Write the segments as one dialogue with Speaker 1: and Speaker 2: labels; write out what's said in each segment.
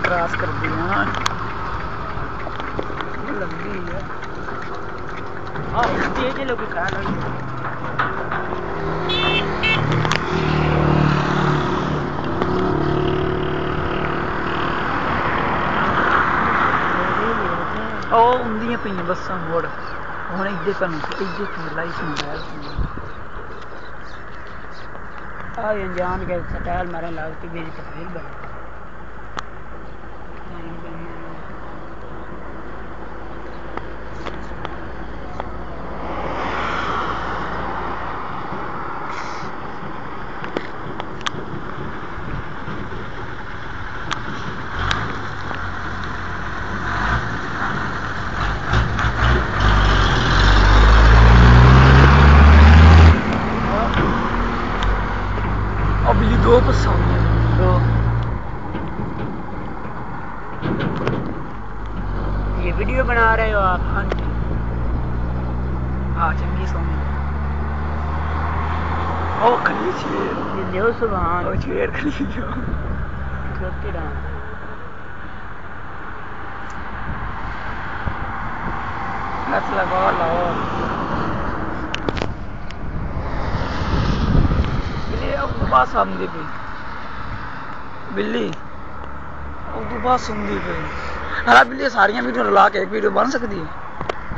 Speaker 1: Cross कर दिया लंबी है। हाँ ये लोग ख्याल ਹੁੰਦੀਆਂ ਪਈਆਂ ਬੱਸਾਂ ਮੋੜ ਹੁਣ ਇੱਦੇ ਪਰ ਲਾਈਸ मोबाइल जान के स्टाइल मारे लागती मेरी तस्वीर बनी दो बसा दो ये वीडियो बना रहे हो आप? हाँ जी हाँ चंगी सोनी ओ खली शेर ये सुभान ओ शेर खली जो खलोती रहा बस लगा लो बस आमदी पई बिल्ली उर्दू बस सुनती पई हरा बिल्ली सारियां वीडियो ला के एक वीडियो बन सकती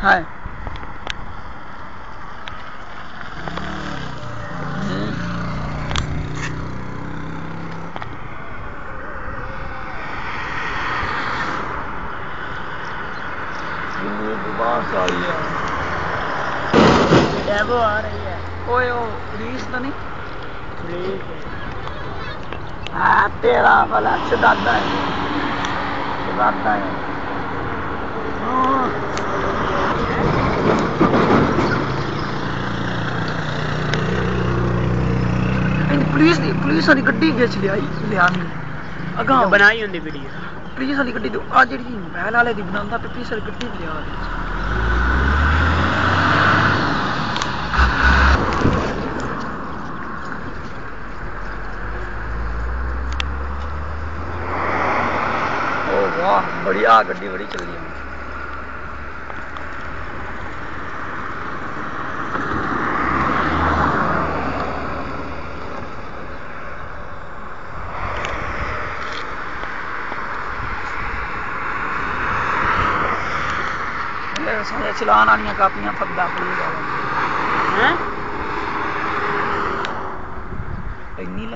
Speaker 1: है बस आई है डेबो आ रही है ओए ओ पुलिस तो नहीं हाँ तेरा वाला दादा है पुलिस वाली गड्डी बेच लिया अगा बनाई होंदी वीडियो पुलिस वाली गड्डी आ जेडी मोबाइल वाले दी बनांदा पुलिस वाली गड्डी लिया वाह बढ़िया गड्डी बड़ी चल रही है चलान आनिया कापियां फद्दा पुलिस इन्नी